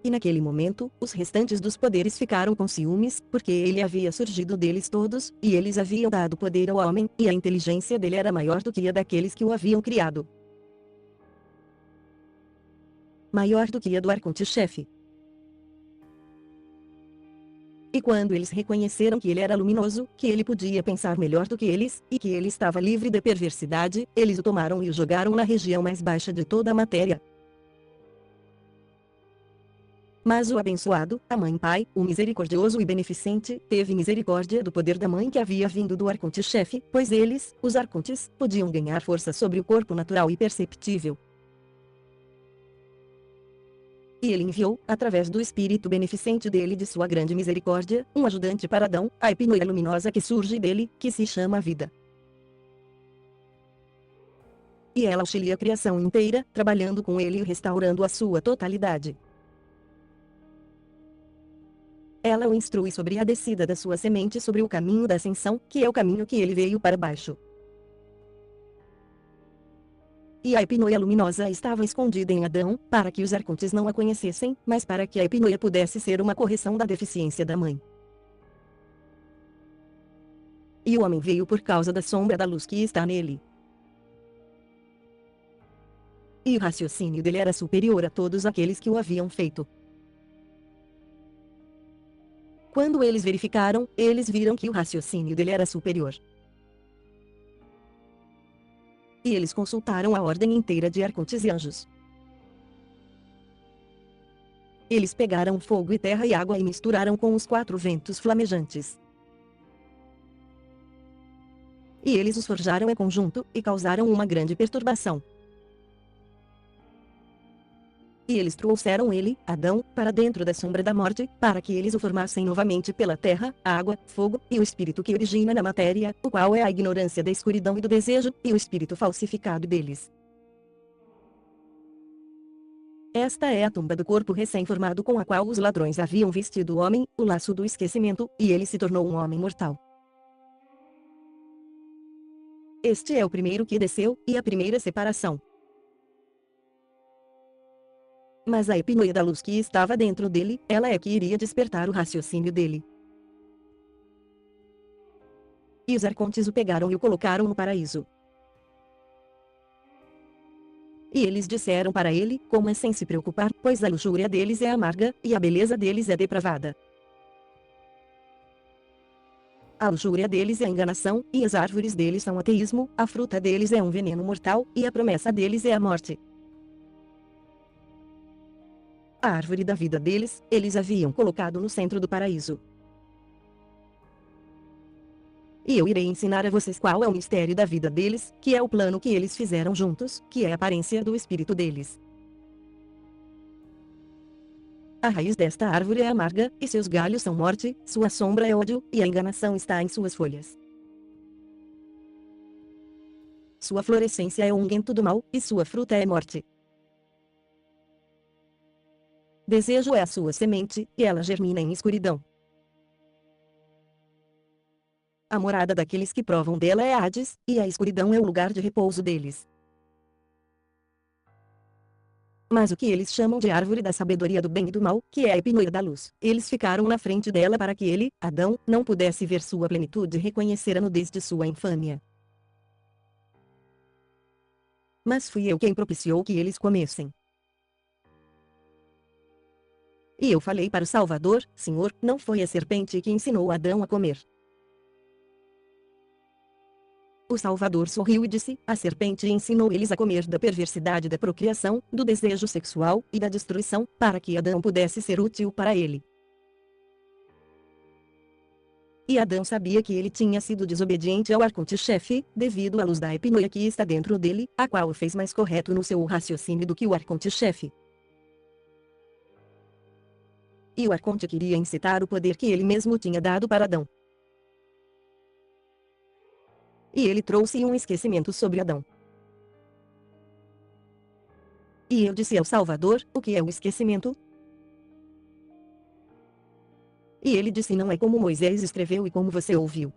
E naquele momento, os restantes dos poderes ficaram com ciúmes, porque ele havia surgido deles todos, e eles haviam dado poder ao homem, e a inteligência dele era maior do que a daqueles que o haviam criado. Maior do que a do arconte-chefe. E quando eles reconheceram que ele era luminoso, que ele podia pensar melhor do que eles, e que ele estava livre de perversidade, eles o tomaram e o jogaram na região mais baixa de toda a matéria. Mas o abençoado, a Mãe Pai, o misericordioso e beneficente, teve misericórdia do poder da mãe que havia vindo do arconte-chefe, pois eles, os arcontes, podiam ganhar força sobre o corpo natural e perceptível. E ele enviou, através do espírito beneficente dele de sua grande misericórdia, um ajudante para Adão, a epinoia luminosa que surge dele, que se chama vida. E ela auxilia a criação inteira, trabalhando com ele e restaurando a sua totalidade. Ela o instrui sobre a descida da sua semente sobre o caminho da ascensão, que é o caminho que ele veio para baixo. E a epinoia luminosa estava escondida em Adão, para que os arcontes não a conhecessem, mas para que a epinoia pudesse ser uma correção da deficiência da mãe. E o homem veio por causa da sombra da luz que está nele. E o raciocínio dele era superior a todos aqueles que o haviam feito. Quando eles verificaram, eles viram que o raciocínio dele era superior. E eles consultaram a ordem inteira de arcontes e anjos. Eles pegaram fogo e terra e água e misturaram com os 4 ventos flamejantes. E eles os forjaram em conjunto, e causaram uma grande perturbação. E eles trouxeram ele, Adão, para dentro da sombra da morte, para que eles o formassem novamente pela terra, água, fogo, e o espírito que origina na matéria, o qual é a ignorância da escuridão e do desejo, e o espírito falsificado deles. Esta é a tumba do corpo recém-formado com a qual os ladrões haviam vestido o homem, o laço do esquecimento, e ele se tornou um homem mortal. Este é o primeiro que desceu, e a primeira separação. Mas a epinoia da luz que estava dentro dele, ela é que iria despertar o raciocínio dele. E os arcontes o pegaram e o colocaram no paraíso. E eles disseram para ele, como é sem se preocupar, pois a luxúria deles é amarga, e a beleza deles é depravada. A luxúria deles é enganação, e as árvores deles são ateísmo, a fruta deles é um veneno mortal, e a promessa deles é a morte. A árvore da vida deles, eles haviam colocado no centro do paraíso. E eu irei ensinar a vocês qual é o mistério da vida deles, que é o plano que eles fizeram juntos, que é a aparência do espírito deles. A raiz desta árvore é amarga, e seus galhos são morte, sua sombra é ódio, e a enganação está em suas folhas. Sua florescência é o unguento do mal, e sua fruta é morte. Desejo é a sua semente, e ela germina em escuridão. A morada daqueles que provam dela é Hades, e a escuridão é o lugar de repouso deles. Mas o que eles chamam de árvore da sabedoria do bem e do mal, que é a epinoia da luz, eles ficaram na frente dela para que ele, Adão, não pudesse ver sua plenitude e reconhecer a nudez de sua infâmia. Mas fui eu quem propiciou que eles comessem. E eu falei para o Salvador, Senhor, não foi a serpente que ensinou Adão a comer. O Salvador sorriu e disse, a serpente ensinou eles a comer da perversidade da procriação, do desejo sexual e da destruição, para que Adão pudesse ser útil para ele. E Adão sabia que ele tinha sido desobediente ao arconte-chefe, devido à luz da epinoia que está dentro dele, a qual o fez mais correto no seu raciocínio do que o arconte-chefe. E o arconte queria incitar o poder que ele mesmo tinha dado para Adão. E ele trouxe um esquecimento sobre Adão. E eu disse ao Salvador, o que é o esquecimento? E ele disse, não é como Moisés escreveu e como você ouviu.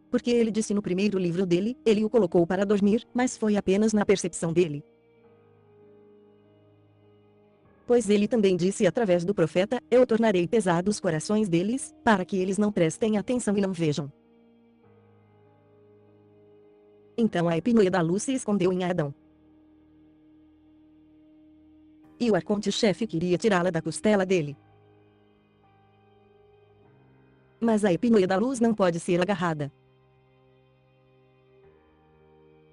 Porque ele disse no primeiro livro dele, ele o colocou para dormir, mas foi apenas na percepção dele. Pois ele também disse através do profeta, eu tornarei pesados os corações deles, para que eles não prestem atenção e não vejam. Então a epinoia da luz se escondeu em Adão. E o arconte-chefe queria tirá-la da costela dele. Mas a epinoia da luz não pode ser agarrada.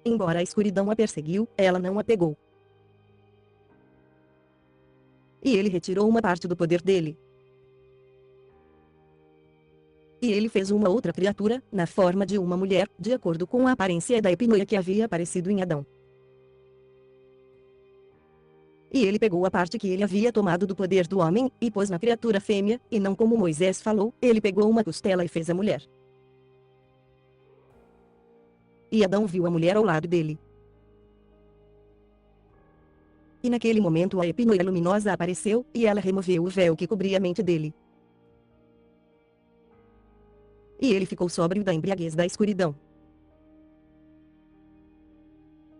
Embora a escuridão a perseguiu, ela não a pegou. E ele retirou uma parte do poder dele. E ele fez uma outra criatura, na forma de uma mulher, de acordo com a aparência da epinoia que havia aparecido em Adão. E ele pegou a parte que ele havia tomado do poder do homem, e pôs na criatura fêmea, e não como Moisés falou, ele pegou uma costela e fez a mulher. E Adão viu a mulher ao lado dele. E naquele momento a epinoia luminosa apareceu, e ela removeu o véu que cobria a mente dele. E ele ficou sóbrio da embriaguez da escuridão.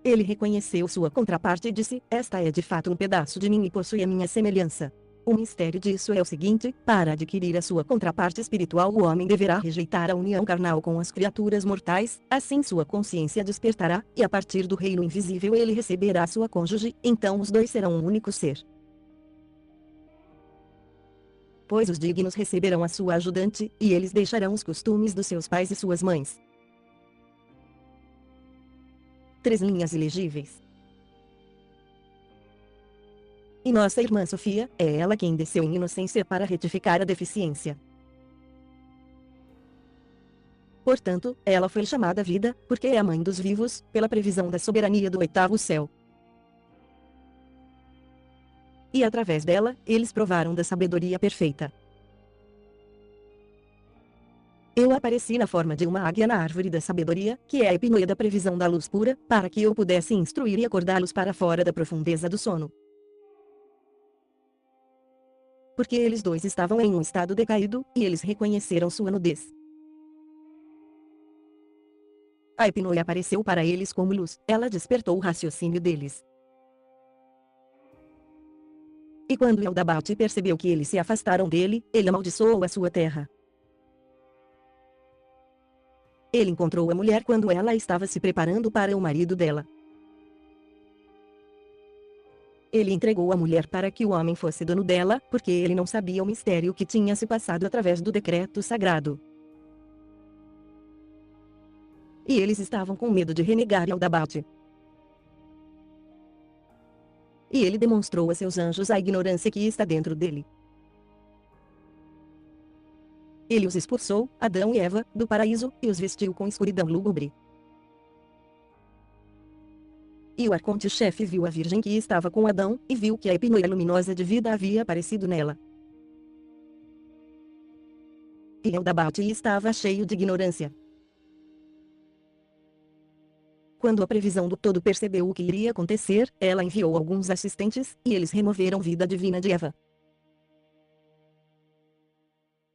Ele reconheceu sua contraparte e disse, esta é de fato um pedaço de mim e possui a minha semelhança. O mistério disso é o seguinte, para adquirir a sua contraparte espiritual o homem deverá rejeitar a união carnal com as criaturas mortais, assim sua consciência despertará, e a partir do reino invisível ele receberá sua cônjuge, então os dois serão um único ser. Pois os dignos receberão a sua ajudante, e eles deixarão os costumes dos seus pais e suas mães. 3 linhas ilegíveis. E nossa irmã Sofia, é ela quem desceu em inocência para retificar a deficiência. Portanto, ela foi chamada vida, porque é a mãe dos vivos, pela previsão da soberania do 8º céu. E através dela, eles provaram da sabedoria perfeita. Eu apareci na forma de uma águia na árvore da sabedoria, que é a epinoia da previsão da luz pura, para que eu pudesse instruir e acordá-los para fora da profundeza do sono. Porque eles dois estavam em um estado decaído, e eles reconheceram sua nudez. A epinoia apareceu para eles como luz, ela despertou o raciocínio deles. E quando Eldabate percebeu que eles se afastaram dele, ele amaldiçoou a sua terra. Ele encontrou a mulher quando ela estava se preparando para o marido dela. Ele entregou a mulher para que o homem fosse dono dela, porque ele não sabia o mistério que tinha se passado através do decreto sagrado. E eles estavam com medo de renegar Eldabate. E ele demonstrou a seus anjos a ignorância que está dentro dele. Ele os expulsou, Adão e Eva, do paraíso, e os vestiu com escuridão lúgubre. E o arconte-chefe viu a virgem que estava com Adão, e viu que a epinoia luminosa de vida havia aparecido nela. E Eldabate estava cheio de ignorância. Quando a previsão do todo percebeu o que iria acontecer, ela enviou alguns assistentes, e eles removeram vida divina de Eva.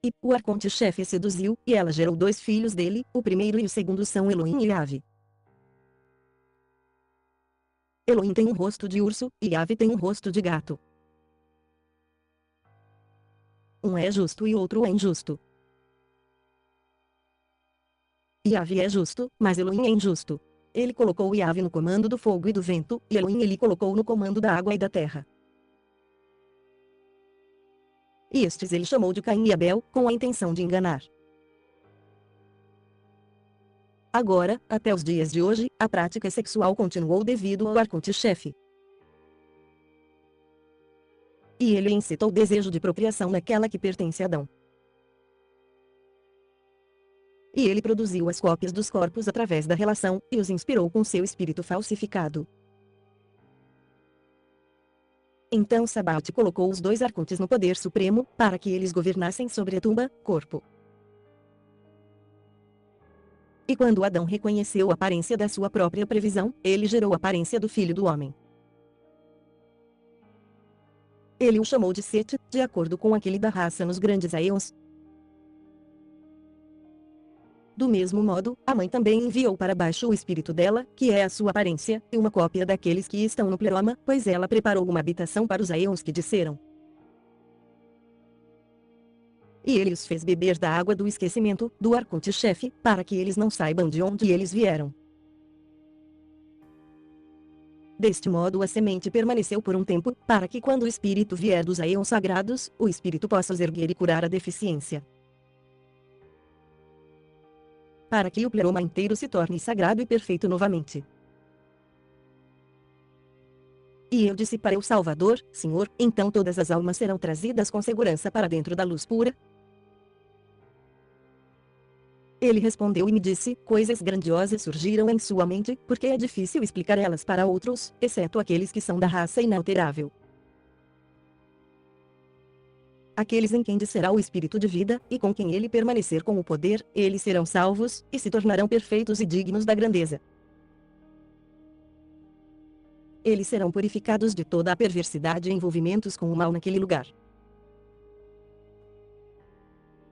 E o arconte-chefe seduziu, e ela gerou 2 filhos dele, o primeiro e o segundo são Elohim e Yahvé. Elohim tem um rosto de urso, e Yahvé tem um rosto de gato. Um é justo e outro é injusto. Yahvé é justo, mas Elohim é injusto. Ele colocou Yahvé no comando do fogo e do vento, e Elohim ele colocou no comando da água e da terra. E estes ele chamou de Caim e Abel, com a intenção de enganar. Agora, até os dias de hoje, a prática sexual continuou devido ao arconte-chefe. E ele incitou o desejo de procriação naquela que pertence a Adão. E ele produziu as cópias dos corpos através da relação, e os inspirou com seu espírito falsificado. Então Sabaoth colocou os dois arcontes no poder supremo, para que eles governassem sobre a tumba, corpo. E quando Adão reconheceu a aparência da sua própria previsão, ele gerou a aparência do Filho do Homem. Ele o chamou de Sete, de acordo com aquele da raça nos grandes aeons. Do mesmo modo, a mãe também enviou para baixo o espírito dela, que é a sua aparência, e uma cópia daqueles que estão no pleroma, pois ela preparou uma habitação para os aeons que disseram. E ele os fez beber da água do esquecimento, do arconte-chefe, para que eles não saibam de onde eles vieram. Deste modo a semente permaneceu por um tempo, para que quando o espírito vier dos aeons sagrados, o espírito possa os erguer e curar a deficiência. Para que o pleroma inteiro se torne sagrado e perfeito novamente. E eu disse para o Salvador, Senhor, então todas as almas serão trazidas com segurança para dentro da luz pura? Ele respondeu e me disse, coisas grandiosas surgiram em sua mente, porque é difícil explicar elas para outros, exceto aqueles que são da raça inalterável. Aqueles em quem descerá o Espírito de vida, e com quem ele permanecer com o poder, eles serão salvos, e se tornarão perfeitos e dignos da grandeza. Eles serão purificados de toda a perversidade e envolvimentos com o mal naquele lugar.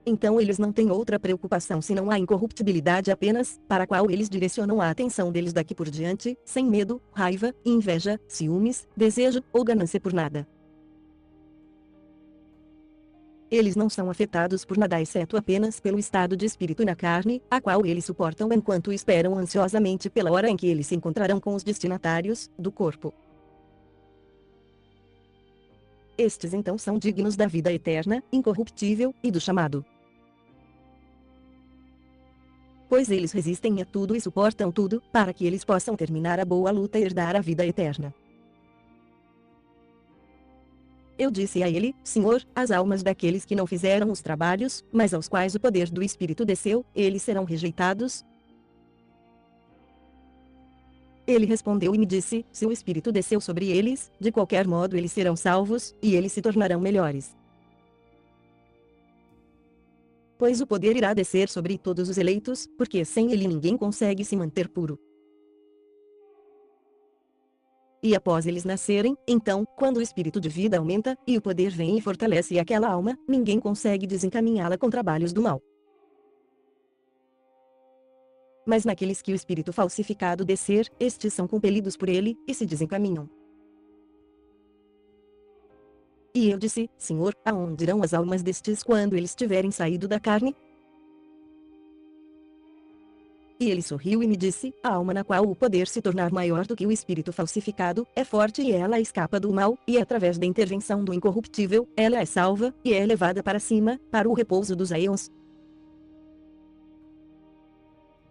Então eles não têm outra preocupação senão a incorruptibilidade apenas, para a qual eles direcionam a atenção deles daqui por diante, sem medo, raiva, inveja, ciúmes, desejo, ou ganância por nada. Eles não são afetados por nada exceto apenas pelo estado de espírito na carne, a qual eles suportam enquanto esperam ansiosamente pela hora em que eles se encontrarão com os destinatários do corpo. Estes então são dignos da vida eterna, incorruptível, e do chamado. Pois eles resistem a tudo e suportam tudo, para que eles possam terminar a boa luta e herdar a vida eterna. Eu disse a ele, Senhor, as almas daqueles que não fizeram os trabalhos, mas aos quais o poder do Espírito desceu, eles serão rejeitados? Ele respondeu e me disse, se o Espírito desceu sobre eles, de qualquer modo eles serão salvos, e eles se tornarão melhores. Pois o poder irá descer sobre todos os eleitos, porque sem ele ninguém consegue se manter puro. E após eles nascerem, então, quando o espírito de vida aumenta, e o poder vem e fortalece aquela alma, ninguém consegue desencaminhá-la com trabalhos do mal. Mas naqueles que o espírito falsificado descer, estes são compelidos por ele, e se desencaminham. E eu disse, Senhor, aonde irão as almas destes quando eles tiverem saído da carne? E ele sorriu e me disse, a alma na qual o poder se tornar maior do que o espírito falsificado, é forte e ela escapa do mal, e através da intervenção do incorruptível, ela é salva, e é levada para cima, para o repouso dos aeons.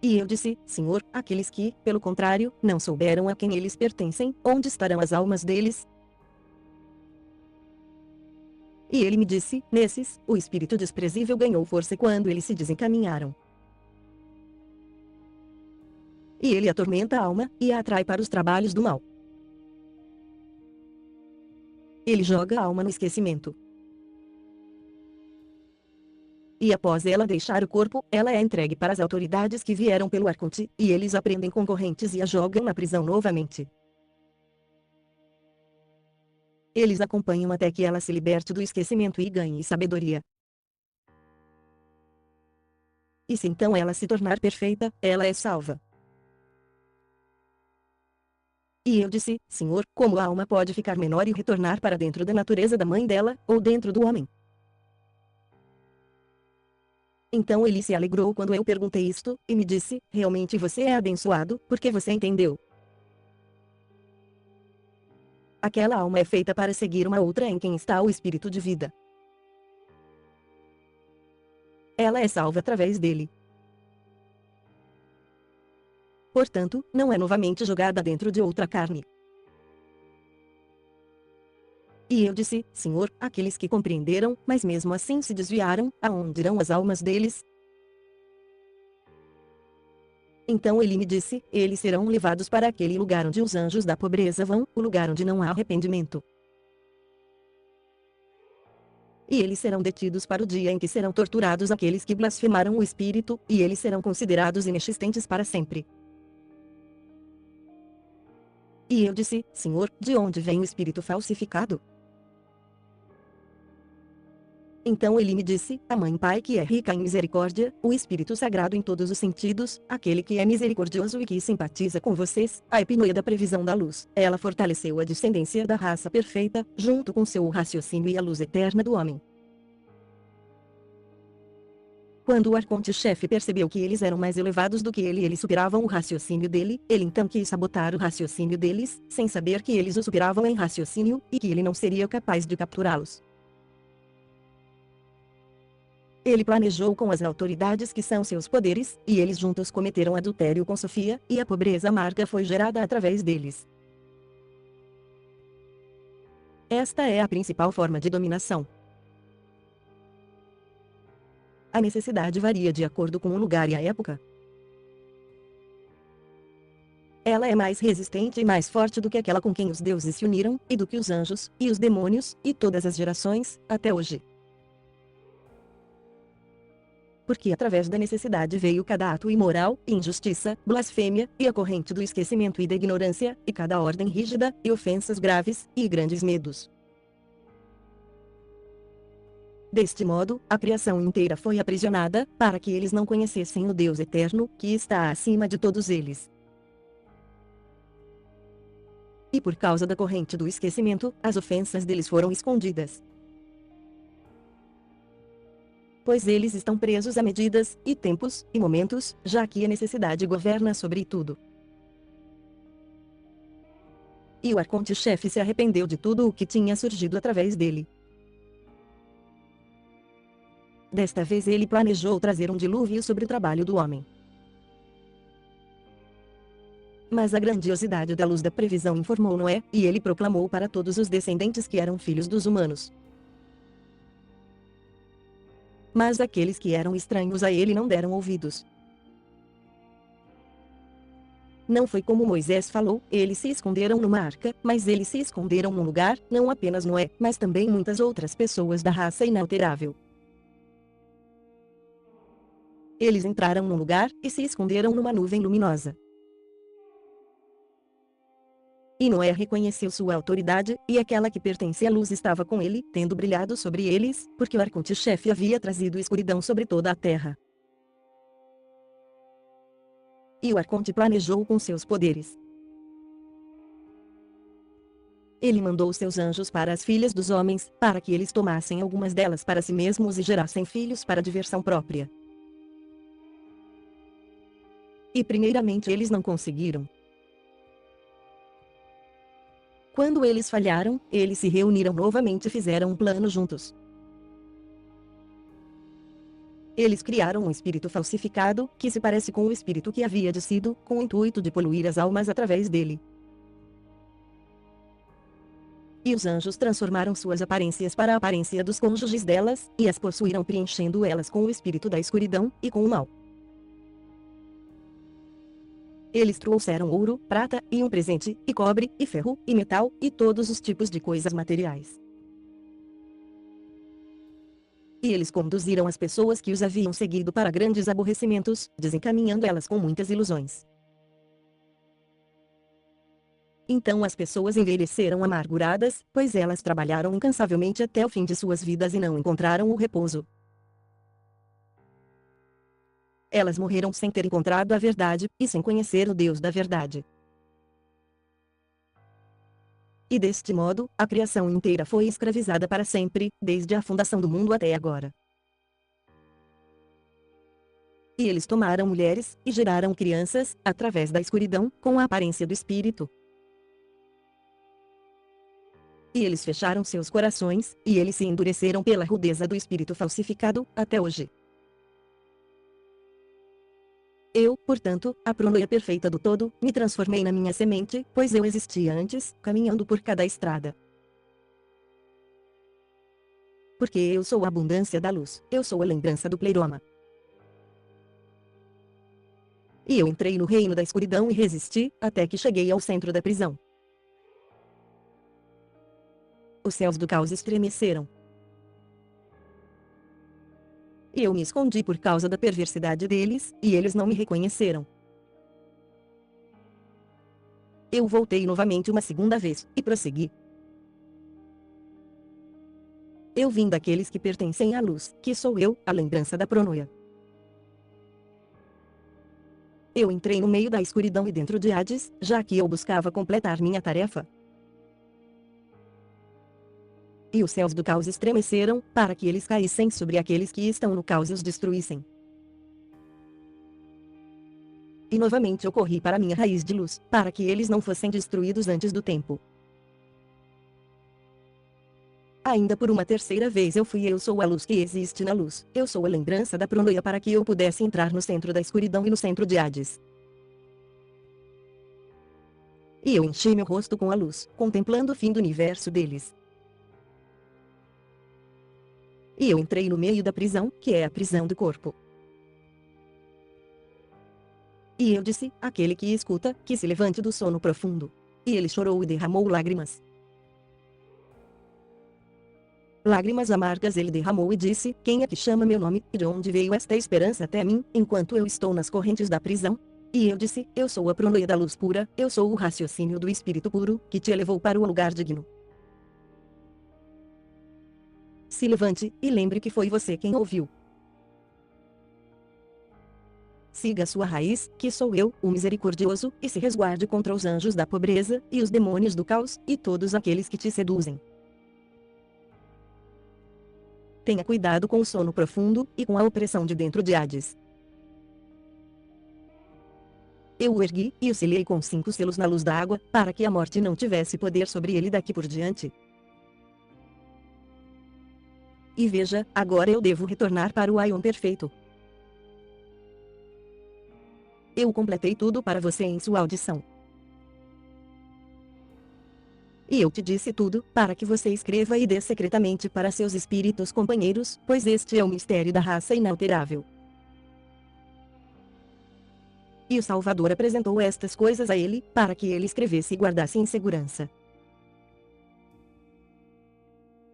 E eu disse, Senhor, aqueles que, pelo contrário, não souberam a quem eles pertencem, onde estarão as almas deles? E ele me disse, nesses, o espírito desprezível ganhou força quando eles se desencaminharam. E ele atormenta a alma, e a atrai para os trabalhos do mal. Ele joga a alma no esquecimento. E após ela deixar o corpo, ela é entregue para as autoridades que vieram pelo arconte, e eles a prendem com correntes e a jogam na prisão novamente. Eles acompanham até que ela se liberte do esquecimento e ganhe sabedoria. E se então ela se tornar perfeita, ela é salva. E eu disse, Senhor, como a alma pode ficar menor e retornar para dentro da natureza da mãe dela, ou dentro do homem? Então ele se alegrou quando eu perguntei isto, e me disse, realmente você é abençoado, porque você entendeu. Aquela alma é feita para seguir uma outra em quem está o espírito de vida. Ela é salva através dele. Portanto, não é novamente jogada dentro de outra carne. E eu disse, Senhor, aqueles que compreenderam, mas mesmo assim se desviaram, aonde irão as almas deles? Então ele me disse, eles serão levados para aquele lugar onde os anjos da pobreza vão, o lugar onde não há arrependimento. E eles serão detidos para o dia em que serão torturados aqueles que blasfemaram o Espírito, e eles serão considerados inexistentes para sempre. E eu disse, Senhor, de onde vem o Espírito falsificado? Então ele me disse, a mãe Pai que é rica em misericórdia, o Espírito Sagrado em todos os sentidos, aquele que é misericordioso e que simpatiza com vocês, a epinoia da previsão da luz. Ela fortaleceu a descendência da raça perfeita, junto com seu raciocínio e a luz eterna do homem. Quando o arconte-chefe percebeu que eles eram mais elevados do que ele e eles superavam o raciocínio dele, ele então quis sabotar o raciocínio deles, sem saber que eles o superavam em raciocínio, e que ele não seria capaz de capturá-los. Ele planejou com as autoridades que são seus poderes, e eles juntos cometeram adultério com Sofia, e a pobreza amarga foi gerada através deles. Esta é a principal forma de dominação. A necessidade varia de acordo com o lugar e a época. Ela é mais resistente e mais forte do que aquela com quem os deuses se uniram, e do que os anjos, e os demônios, e todas as gerações, até hoje. Porque através da necessidade veio cada ato imoral, injustiça, blasfêmia, e a corrente do esquecimento e da ignorância, e cada ordem rígida, e ofensas graves, e grandes medos. Deste modo, a criação inteira foi aprisionada, para que eles não conhecessem o Deus eterno, que está acima de todos eles. E por causa da corrente do esquecimento, as ofensas deles foram escondidas. Pois eles estão presos a medidas, e tempos, e momentos, já que a necessidade governa sobre tudo. E o arconte-chefe se arrependeu de tudo o que tinha surgido através dele. Desta vez ele planejou trazer um dilúvio sobre o trabalho do homem. Mas a grandiosidade da luz da previsão informou Noé, e ele proclamou para todos os descendentes que eram filhos dos humanos. Mas aqueles que eram estranhos a ele não deram ouvidos. Não foi como Moisés falou, eles se esconderam numa arca, mas eles se esconderam num lugar, não apenas Noé, mas também muitas outras pessoas da raça inalterável. Eles entraram num lugar, e se esconderam numa nuvem luminosa. E Noé reconheceu sua autoridade, e aquela que pertence à luz estava com ele, tendo brilhado sobre eles, porque o arconte-chefe havia trazido escuridão sobre toda a terra. E o arconte planejou com seus poderes. Ele mandou seus anjos para as filhas dos homens, para que eles tomassem algumas delas para si mesmos e gerassem filhos para diversão própria. E primeiramente eles não conseguiram. Quando eles falharam, eles se reuniram novamente e fizeram um plano juntos. Eles criaram um espírito falsificado, que se parece com o espírito que havia descido, com o intuito de poluir as almas através dele. E os anjos transformaram suas aparências para a aparência dos cônjuges delas, e as possuíram preenchendo elas com o espírito da escuridão, e com o mal. Eles trouxeram ouro, prata, e um presente, e cobre, e ferro, e metal, e todos os tipos de coisas materiais. E eles conduziram as pessoas que os haviam seguido para grandes aborrecimentos, desencaminhando elas com muitas ilusões. Então as pessoas envelheceram amarguradas, pois elas trabalharam incansavelmente até o fim de suas vidas e não encontraram o repouso. Elas morreram sem ter encontrado a verdade, e sem conhecer o Deus da verdade. e deste modo, a criação inteira foi escravizada para sempre, desde a fundação do mundo até agora. E eles tomaram mulheres, e geraram crianças, através da escuridão, com a aparência do Espírito. E eles fecharam seus corações, e eles se endureceram pela rudeza do Espírito falsificado, até hoje. Eu, portanto, a pronoia perfeita do todo, me transformei na minha semente, pois eu existia antes, caminhando por cada estrada. Porque eu sou a abundância da luz, eu sou a lembrança do pleroma. E eu entrei no reino da escuridão e resisti, até que cheguei ao centro da prisão. Os céus do caos estremeceram. E eu me escondi por causa da perversidade deles, e eles não me reconheceram. Eu voltei novamente uma segunda vez, e prossegui. Eu vim daqueles que pertencem à luz, que sou eu, a lembrança da pronoia. Eu entrei no meio da escuridão e dentro de Hades, já que eu buscava completar minha tarefa. E os céus do caos estremeceram, para que eles caíssem sobre aqueles que estão no caos e os destruíssem. E novamente eu corri para minha raiz de luz, para que eles não fossem destruídos antes do tempo. Ainda por uma terceira vez eu sou a luz que existe na luz, eu sou a lembrança da pronoia para que eu pudesse entrar no centro da escuridão e no centro de Hades. E eu enchi meu rosto com a luz, contemplando o fim do universo deles. E eu entrei no meio da prisão, que é a prisão do corpo. E eu disse, aquele que escuta, que se levante do sono profundo. E ele chorou e derramou lágrimas. Lágrimas amargas ele derramou e disse, quem é que chama meu nome, e de onde veio esta esperança até mim, enquanto eu estou nas correntes da prisão? E eu disse, eu sou a pronoia da luz pura, eu sou o raciocínio do Espírito puro, que te elevou para o lugar digno. Se levante, e lembre que foi você quem ouviu. Siga sua raiz, que sou eu, o misericordioso, e se resguarde contra os anjos da pobreza, e os demônios do caos, e todos aqueles que te seduzem. Tenha cuidado com o sono profundo, e com a opressão de dentro de Hades. Eu o ergui, e o selei com 5 selos na luz da água, para que a morte não tivesse poder sobre ele daqui por diante. E veja, agora eu devo retornar para o Aion perfeito. Eu completei tudo para você em sua audição. E eu te disse tudo, para que você escreva e dê secretamente para seus espíritos companheiros, pois este é o mistério da raça inalterável. E o Salvador apresentou estas coisas a ele, para que ele escrevesse e guardasse em segurança.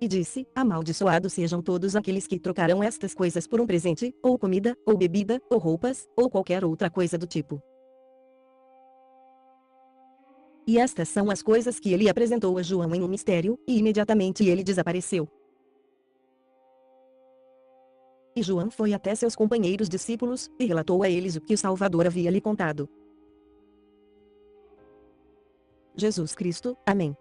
E disse, amaldiçoados sejam todos aqueles que trocarão estas coisas por um presente, ou comida, ou bebida, ou roupas, ou qualquer outra coisa do tipo. E estas são as coisas que ele apresentou a João em um mistério, e imediatamente ele desapareceu. E João foi até seus companheiros discípulos, e relatou a eles o que o Salvador havia lhe contado. Jesus Cristo, amém.